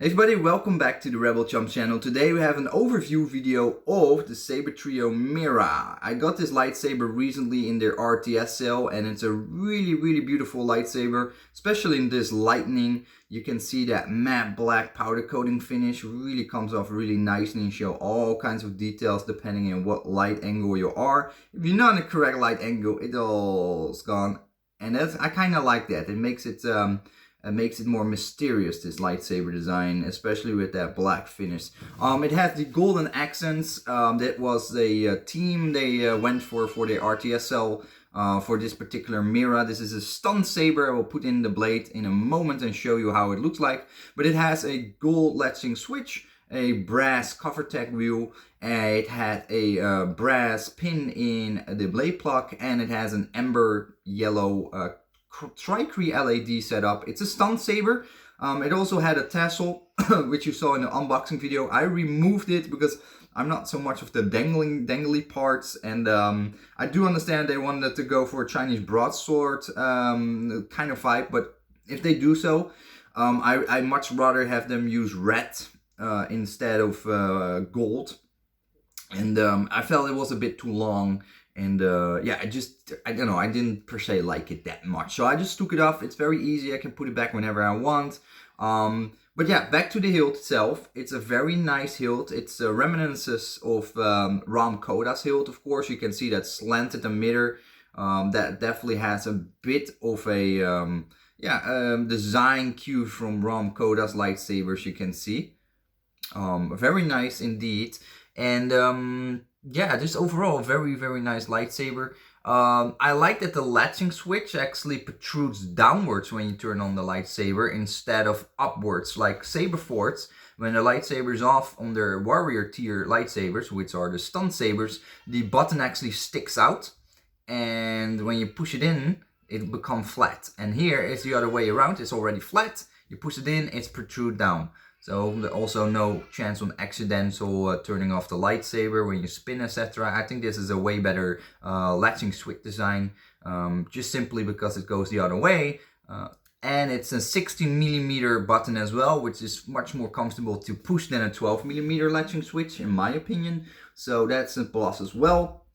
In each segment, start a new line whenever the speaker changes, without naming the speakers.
Hey everybody, welcome back to the Rebel Chump channel. Today we have an overview video of the Sabertrio Mirah. I got this lightsaber recently in their RTS sale and it's a really beautiful lightsaber, especially in this lightning. You can see that matte black powder coating finish really comes off really nicely and show all kinds of details depending on what light angle you are. If you're not in the correct light angle, it all's gone. And I kind of like that. It makes it more mysterious, this lightsaber design, especially with that black finish. It has the golden accents. That was the team they went for their RTS cell for this particular Mirah. This is a stun saber. I will put in the blade in a moment and show you how it looks like. But it has a gold latching switch, a brass cover tag wheel, it had a brass pin in the blade plug, and it has an amber yellow Tri-Cree LED setup. It's a stun saber. It also had a tassel, which you saw in the unboxing video. I removed it because I'm not so much of the dangly parts, and I do understand they wanted to go for a Chinese broadsword kind of vibe, but if they do so, I much rather have them use red instead of gold, and I felt it was a bit too long. And yeah, I don't know, I didn't per se like it that much. So I just took it off. It's very easy. I can put it back whenever I want. But yeah, back to the hilt itself. It's a very nice hilt. It's reminiscences of Ram Koda's hilt, of course. You can see that slanted emitter. That definitely has a bit of a design cue from Ram Koda's lightsabers, you can see. Very nice indeed. And yeah, just overall very nice lightsaber. I like that the latching switch actually protrudes downwards when you turn on the lightsaber instead of upwards like Saberforts. When the lightsaber is off on their warrior tier lightsabers, which are the stun sabers, the button actually sticks out, and when you push it in, it becomes flat. And here it's the other way around. It's already flat. You push it in, it's protrude down. So also no chance on accidental turning off the lightsaber when you spin, etc. I think this is a way better latching switch design, just simply because it goes the other way. And it's a 16mm button as well, which is much more comfortable to push than a 12mm latching switch, in my opinion. So that's a plus as well.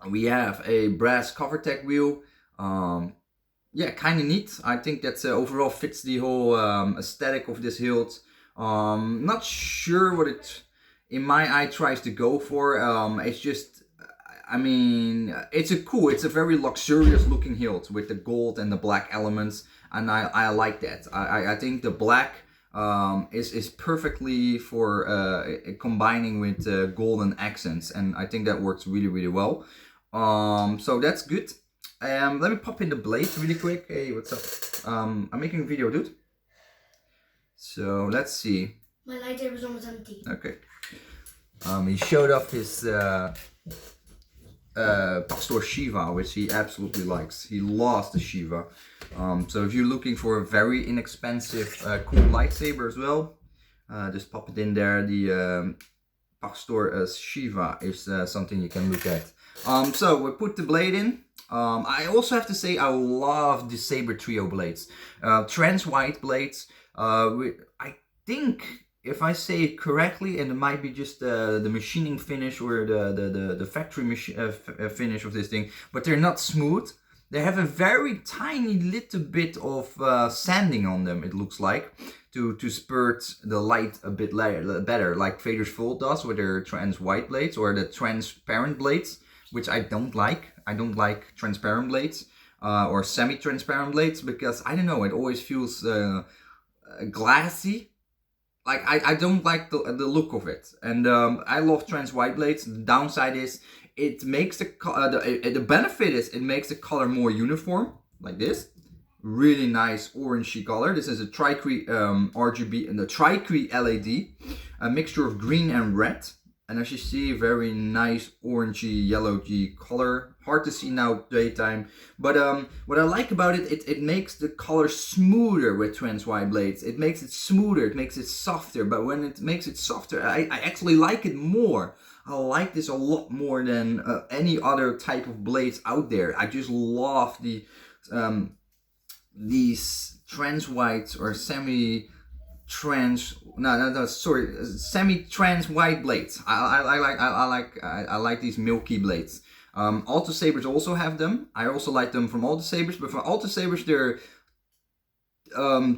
We have a brass cover tag wheel. Yeah, kind of neat. I think that overall fits the whole aesthetic of this hilt. Not sure what it, in my eye, tries to go for. It's just, I mean, it's a very luxurious looking hilt with the gold and the black elements, and I like that. I think the black is perfectly for combining with golden accents, and I think that works really well. So that's good. Let me pop in the blade really quick. Hey, what's up? I'm making a video, dude. So let's see.
My lightsaber's almost empty.
Okay. He showed off his Pastor Shiva, which he absolutely likes. He loves the Shiva. So if you're looking for a very inexpensive, cool lightsaber as well, just pop it in there. The Pastor Shiva is something you can look at. So we put the blade in. I also have to say I love the Sabertrio blades. Trans white blades. I think, if I say it correctly, and it might be just the machining finish or the factory finish of this thing, but they're not smooth. They have a very tiny little bit of sanding on them, it looks like, to spurt the light a bit better, like Vader's Fold does with their trans white blades, or the transparent blades, which I don't like. I don't like transparent blades or semi-transparent blades, because I don't know, it always feels glassy. Like I don't like the look of it. And I love trans white blades. The downside is it makes the benefit is it makes the color more uniform, like this. Really nice orangey color. This is a Tri-Cree RGB and the Tri-Cree LED, a mixture of green and red. And as you see, very nice orangey, yellowy color. Hard to see now daytime. But what I like about it, it makes the color smoother with trans white blades. It makes it smoother, it makes it softer. But when it makes it softer, I actually like it more. I like this a lot more than any other type of blades out there. I just love these trans whites or semi semi-trans white blades. I like these milky blades. Alto Sabers also have them. I also like them from Alto Sabers, but from Alto Sabers they're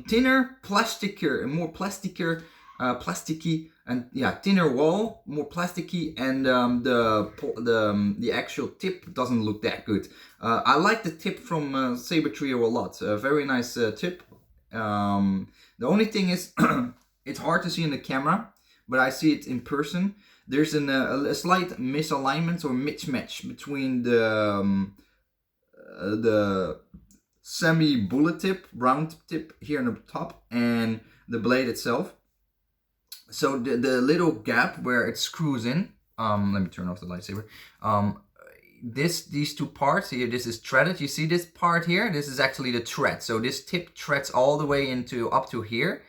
thinner, plasticier, more plasticier, plasticky, and yeah, thinner wall, more plasticky, and the actual tip doesn't look that good. I like the tip from Sabertrio a lot. Very nice tip. The only thing is, it's hard to see in the camera, but I see it in person. There's a slight misalignment or mismatch between the semi-bullet tip, round tip here on the top, and the blade itself. So the little gap where it screws in, let me turn off the lightsaber. These two parts here, this is threaded. You see this part here? This is actually the thread. So this tip threads all the way up to here,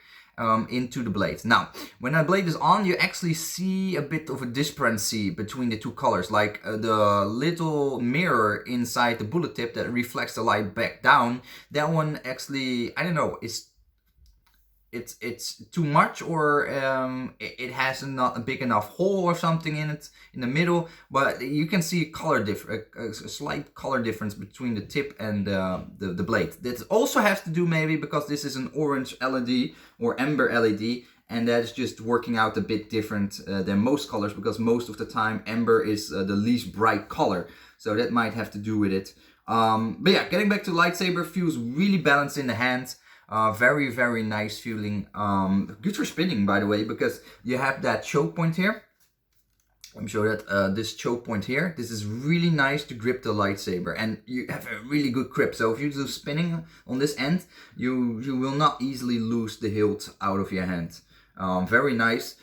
into the blade. Now, when that blade is on, you actually see a bit of a discrepancy between the two colors. Like the little mirror inside the bullet tip that reflects the light back down. That one actually, I don't know, it's too much, or it has not a big enough hole or something in it in the middle, but you can see a slight color difference between the tip and the blade. That also has to do maybe because this is an orange LED or amber LED, and that's just working out a bit different than most colors, because most of the time amber is the least bright color, so that might have to do with it. But yeah, getting back to lightsaber, feels really balanced in the hand. Very, very nice feeling. Good for spinning, by the way, because you have that choke point here. Let me show that, this choke point here. This is really nice to grip the lightsaber, and you have a really good grip. So if you do spinning on this end, you will not easily lose the hilt out of your hand. Very nice.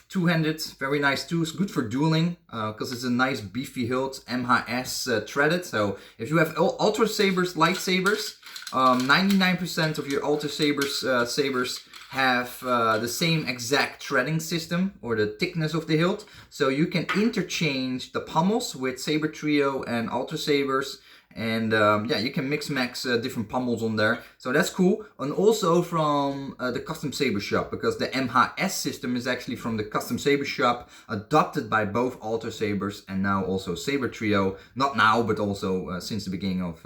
Two-handed, very nice too. It's good for dueling, because it's a nice beefy hilt, MHS threaded. So if you have Ultra Sabers, lightsabers, 99% of your Ultra Sabers sabers have the same exact threading system, or the thickness of the hilt. So you can interchange the pommels with Sabertrio and Ultra Sabers. And yeah, you can mix-max different pommels on there. So that's cool. And also from the Custom Saber Shop, because the MHS system is actually from the Custom Saber Shop, adopted by both Alto Sabers and now also Sabertrio. Not now, but also since the beginning of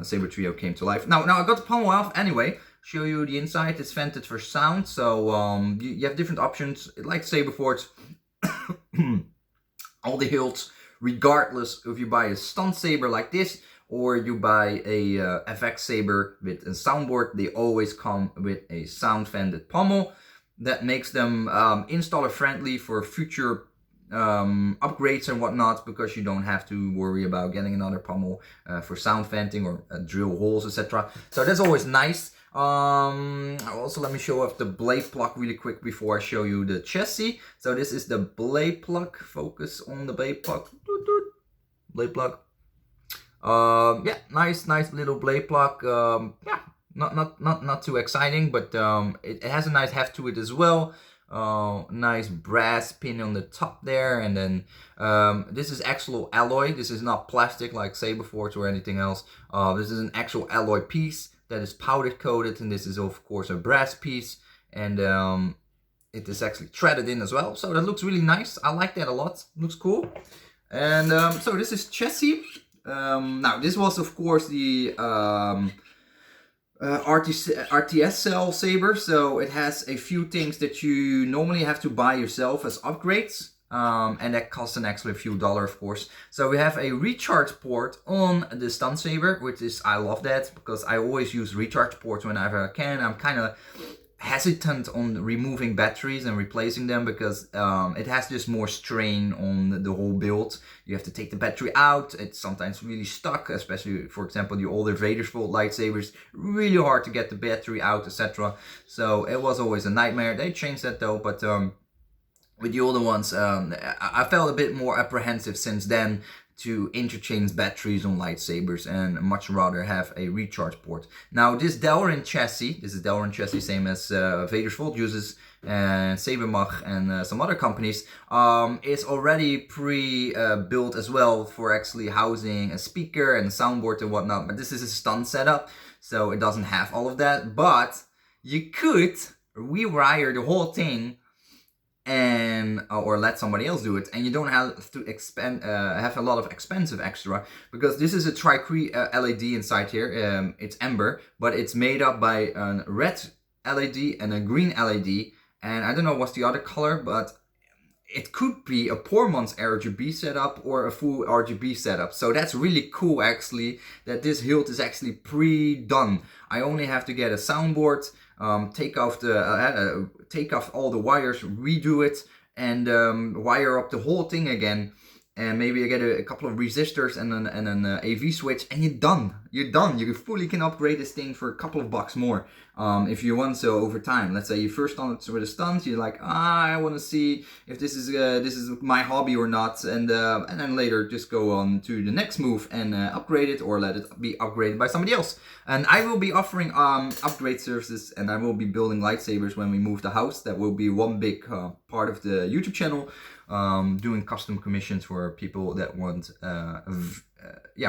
Sabertrio came to life. Now I got the pommel off anyway. Show you the inside. It's vented for sound. So you have different options. Like Saberforge, all the hilts, regardless if you buy a stunt saber like this or you buy a FX saber with a soundboard, they always come with a sound vented pommel. That makes them installer friendly for future upgrades and whatnot, because you don't have to worry about getting another pommel for sound venting or drill holes, etc. So that's always nice. Also, let me show off the blade plug really quick before I show you the chassis. So this is the blade plug. Focus on the blade plug. Blade plug. Yeah, nice little blade plug. Yeah, not too exciting, but it has a nice heft to it as well. Nice brass pin on the top there, and then this is actual alloy. This is not plastic like Saberforge or anything else. This is an actual alloy piece that is powder coated, and this is of course a brass piece, and it is actually threaded in as well. So that looks really nice. I like that a lot. Looks cool. And so this is chassis. Now this was of course the RTS cell saber, so it has a few things that you normally have to buy yourself as upgrades, and that costs an extra few dollars, of course. So we have a recharge port on the stun saber, which is, I love that, because I always use recharge ports whenever I can. I'm kind of hesitant on removing batteries and replacing them, because it has just more strain on the whole build. You have to take the battery out. It's sometimes really stuck, especially, for example, the older Vader's Vault lightsabers. Really hard to get the battery out, etc. So it was always a nightmare. They changed that though, but with the older ones, I felt a bit more apprehensive since then to interchange batteries on lightsabers, and much rather have a recharge port. Now this Delrin chassis, same as Vader's Vault uses, and Sabermach and some other companies, is already pre-built as well for actually housing a speaker and a soundboard and whatnot. But this is a stun setup, so it doesn't have all of that. But you could rewire the whole thing and or let somebody else do it, and you don't have to have a lot of expensive extra, because this is a tri-cree LED inside here. It's amber, but it's made up by a red LED and a green LED, and I don't know what's the other color, but it could be a poor man's RGB setup or a full RGB setup. So that's really cool, actually, that this hilt is actually pre-done. I only have to get a soundboard, take off all the wires, redo it, and wire up the whole thing again. And maybe I get a couple of resistors and an AV switch, and you're done. You're done. You fully can upgrade this thing for a couple of bucks more, if you want so over time. Let's say you first started with the stunts, you're like, I want to see if this is my hobby or not, and then later just go on to the next move and upgrade it, or let it be upgraded by somebody else. And I will be offering upgrade services, and I will be building lightsabers when we move the house. That will be one big part of the YouTube channel. Doing custom commissions for people that want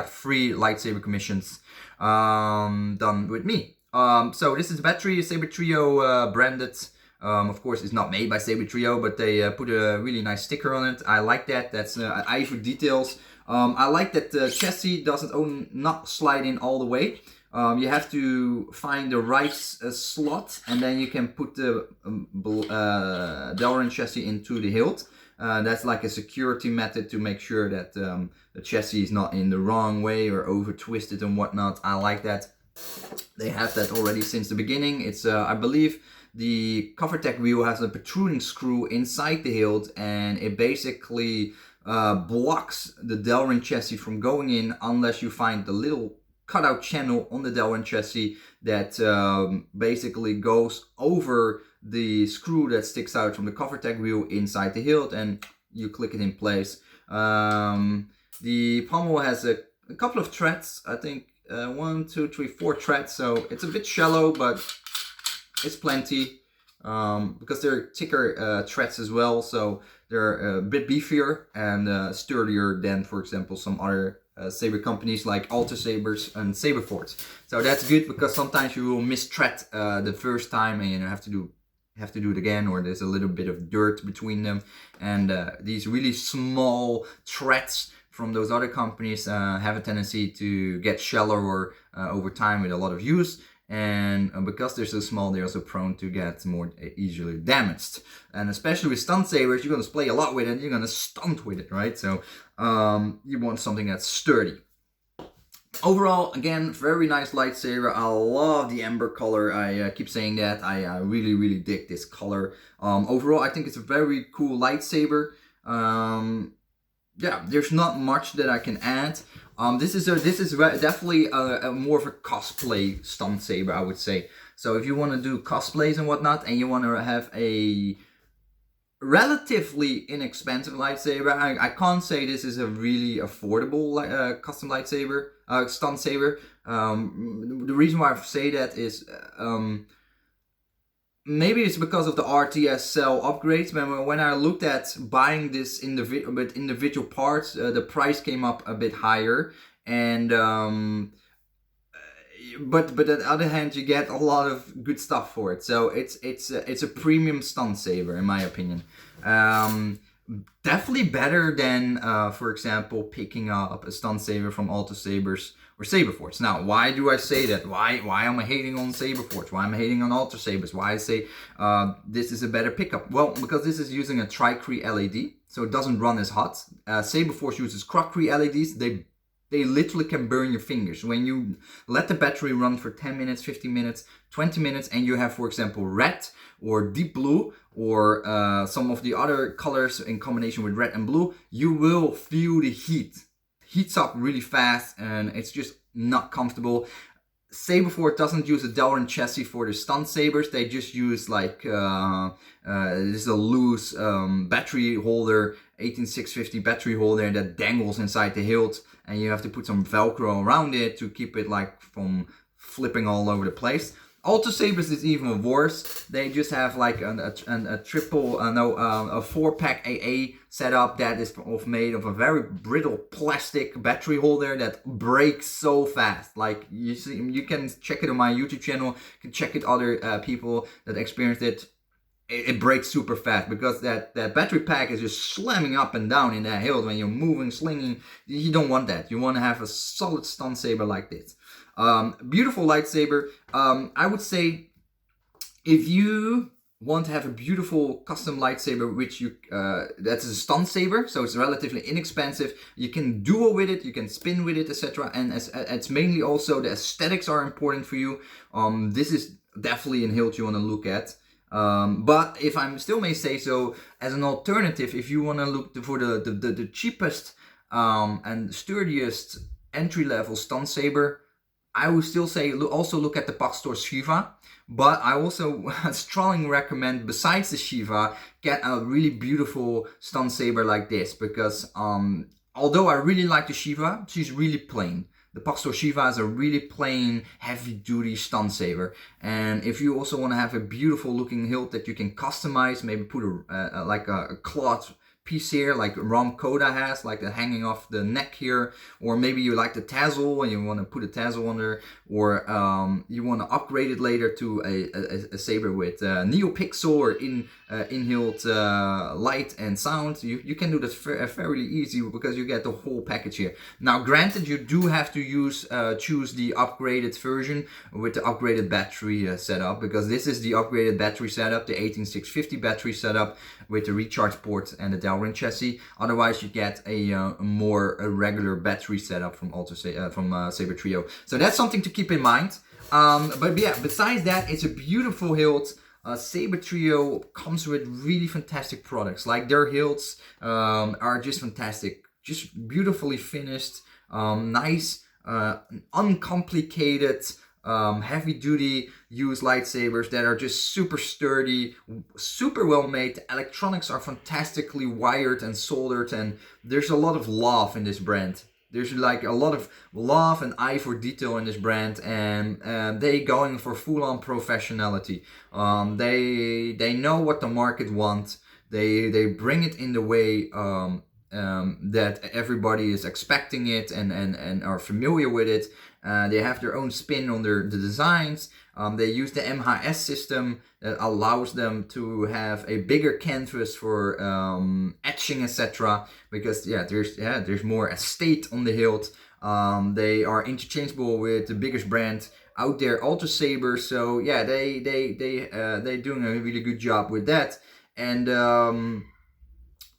free lightsaber commissions done with me. So this is battery, Sabertrio branded. Of course, it's not made by Sabertrio, but they put a really nice sticker on it. I like that. That's eye for details. I like that the chassis doesn't not slide in all the way. You have to find the right slot, and then you can put the Delrin chassis into the hilt. That's like a security method to make sure that the chassis is not in the wrong way or over twisted and whatnot. I like that. They have that already since the beginning. It's I believe the covertech wheel has a protruding screw inside the hilt, and it basically blocks the Delrin chassis from going in unless you find the little cutout channel on the Delrin chassis that basically goes over the screw that sticks out from the covertech wheel inside the hilt, and you click it in place. The pommel has a couple of threads, I think 1, 2, 3, 4 threads, so it's a bit shallow, but it's plenty, because they're thicker threads as well, so they're a bit beefier and sturdier than, for example, some other saber companies like Alter Sabers and Saberforts. So that's good, because sometimes you will misthread the first time, and you have to do it again, or there's a little bit of dirt between them. And these really small threads from those other companies have a tendency to get shallower over time with a lot of use. And because they're so small, they're also prone to get more easily damaged. And especially with stunt sabers, you're going to play a lot with it, you're going to stunt with it, right? So you want something that's sturdy. Overall, again, very nice lightsaber. I love the amber color. I keep saying that. I really, really dig this color. Overall, I think it's a very cool lightsaber. Yeah, there's not much that I can add. This is definitely a more of a cosplay stunt saber, I would say. So if you want to do cosplays and whatnot, and you want to have a relatively inexpensive lightsaber, I can't say this is a really affordable custom lightsaber, stunt saber. The reason why I say that is maybe it's because of the RTS cell upgrades. When I looked at buying this with individual parts, the price came up a bit higher, and but on the other hand, you get a lot of good stuff for it. So it's a premium stunt saber, in my opinion. Definitely better than, for example, picking up a stunt saber from Alter Sabers or Saberforts. Now, why do I say that? Why am I hating on Saberforts? Why am I hating on Alter Sabers? Why I say this is a better pickup? Well, because this is using a tri-cree LED, so it doesn't run as hot. Saberforts uses crockree LEDs. They literally can burn your fingers. When you let the battery run for 10 minutes, 15 minutes, 20 minutes, and you have, for example, red or deep blue, or some of the other colors in combination with red and blue, you will feel the heat. Heats up really fast, and it's just not comfortable. Saberfort doesn't use a Delrin chassis for the stunt sabers. They just use like this is a loose battery holder, 18650 battery holder that dangles inside the hilt, and you have to put some Velcro around it to keep it like from flipping all over the place. Alto Sabers is even worse. They just have like a triple, a 4-pack AA setup that is made of a very brittle plastic battery holder that breaks so fast. Like you see, you can check it on my YouTube channel. You can check it other people that experienced it. It breaks super fast because that battery pack is just slamming up and down in that hilt when you're moving, slinging. You don't want that. You want to have a solid stun saber like this. Beautiful lightsaber. I would say if you want to have a beautiful custom lightsaber, which you that's a stun saber, so it's relatively inexpensive. You can duel with it, you can spin with it, etc. And it's mainly also the aesthetics are important for you. This is definitely a hilt you want to look at. But if I still may say so, as an alternative, if you want to look for the cheapest and sturdiest entry-level stun saber, I would still say also look at the Pastor Shiva. But I also strongly recommend, besides the Shiva, get a really beautiful stun saber like this. Because although I really like the Shiva, she's really plain. The Pastor Shiva is a really plain, heavy-duty stun saber. And if you also want to have a beautiful looking hilt that you can customize, maybe put like a cloth piece here, like Ram Koda has, like the hanging off the neck here, or maybe you like the tassel and you want to put a tassel under, or you want to upgrade it later to a saber with NeoPixel or in-hilt light and sound. You can do that fairly easy because you get the whole package here. Now, granted, you do have to choose the upgraded version with the upgraded battery setup, because this is the upgraded battery setup, the 18650 battery setup with the recharge port and the Delrin chassis. Otherwise, you get a more regular battery setup from Sabertrio. So that's something to keep in mind. But yeah, besides that, it's a beautiful hilt. Sabertrio comes with really fantastic products. Like their hilts are just fantastic, just beautifully finished, nice, uncomplicated, heavy-duty use lightsabers that are just super sturdy, super well made. The electronics are fantastically wired and soldered, and there's a lot of love in this brand. There's like a lot of love and eye for detail in this brand, and they going for full-on professionality. They know what the market wants. They bring it in the way that everybody is expecting it and are familiar with it. They have their own spin on the designs. They use the MHS system that allows them to have a bigger canvas for etching, etc. Because there's more estate on the hilt. They are interchangeable with the biggest brand out there, Alto Saber. So yeah, they're doing a really good job with that. And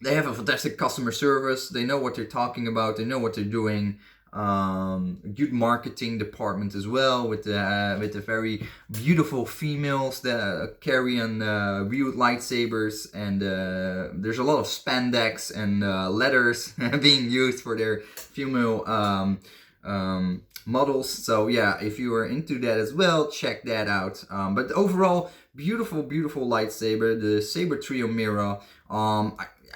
they have a fantastic customer service. They know what they're talking about. They know what they're doing. Good marketing department as well, with the very beautiful females that carry on wheeled lightsabers, and there's a lot of spandex and leathers being used for their female models. So yeah, if you are into that as well, check that out. But overall, beautiful lightsaber, the Sabertrio Mirah.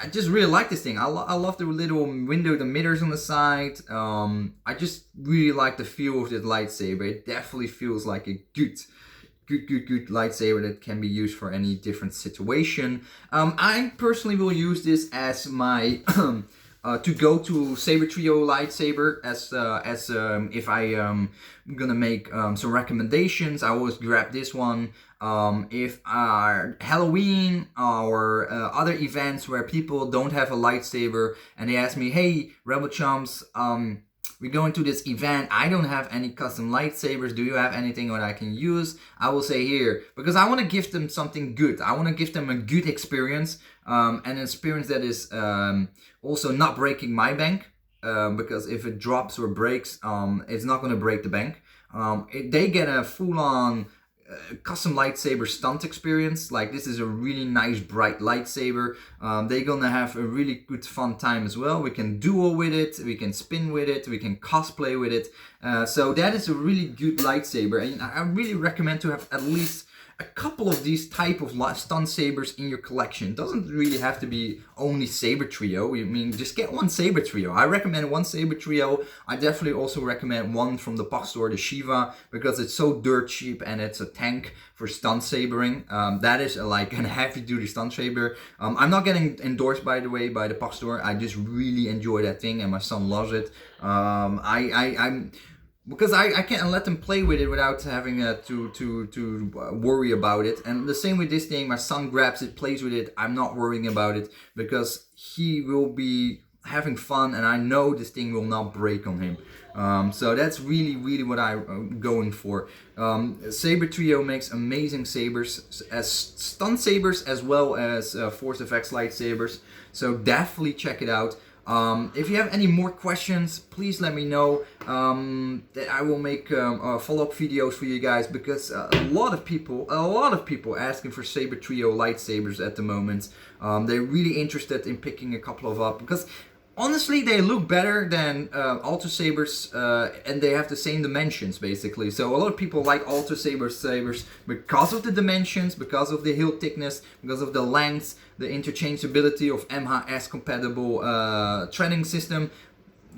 I just really like this thing. I love the little window emitters on the side. I just really like the feel of this lightsaber. It definitely feels like a good lightsaber that can be used for any different situation. I personally will use this as my to go to Sabertrio lightsaber, as if I gonna make some recommendations. I always grab this one. If Halloween or other events where people don't have a lightsaber and they ask me, hey, Rebel Chumps, we're going to this event, I don't have any custom lightsabers, do you have anything that I can use? I will say here, because I want to give them something good. I want to give them a good experience, and an experience that is also not breaking my bank, because if it drops or breaks, it's not going to break the bank. They get a full-on custom lightsaber stunt experience. Like, this is a really nice bright lightsaber. They're gonna have a really good fun time as well. We can duel with it, we can spin with it, we can cosplay with it. So that is a really good lightsaber, and I really recommend to have at least a couple of these type of stun sabers in your collection. It doesn't really have to be only Sabertrio. I mean, just get one Sabertrio. I recommend one Sabertrio. I definitely also recommend one from the Puck store, the Shiva, because it's so dirt cheap and it's a tank for stun sabering. That is like a heavy duty stun saber. I'm not getting endorsed, by the way, by the Puck store. I just really enjoy that thing and my son loves it. I'm because I can't let them play with it without having to worry about it. And the same with this thing, my son grabs it, plays with it. I'm not worrying about it because he will be having fun, and I know this thing will not break on him. So that's really what I'm going for. Sabertrio makes amazing sabers, as stun sabers as well as Force FX lightsabers. So definitely check it out. If you have any more questions, please let me know. That I will make follow-up videos for you guys, because a lot of people asking for Sabertrio lightsabers at the moment. They're really interested in picking a couple of up, because honestly, they look better than Alto Sabers, and they have the same dimensions, basically. So a lot of people like Alto sabers because of the dimensions, because of the hilt thickness, because of the length, the interchangeability of MHS compatible threading system,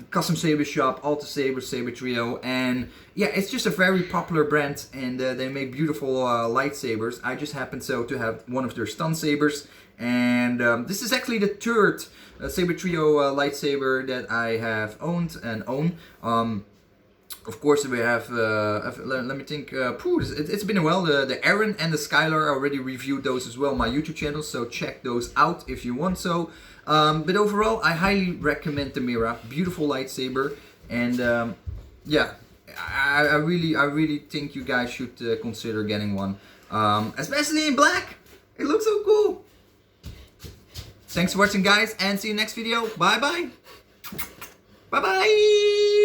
custom saber shop, Alto Sabers, Sabertrio, and yeah, it's just a very popular brand, and they make beautiful lightsabers. I just happen to have one of their stun sabers, and this is actually the third Sabertrio lightsaber that I have owned and own. Of course, we have, let me think, it's been a while. The Aaron and the Skylar, I already reviewed those as well on my YouTube channel, so check those out if you want so. But overall, I highly recommend the Mirah. Beautiful lightsaber, and yeah, I really think you guys should consider getting one, especially in black. It looks so cool. Thanks for watching, guys, and see you next video. Bye bye. Bye bye.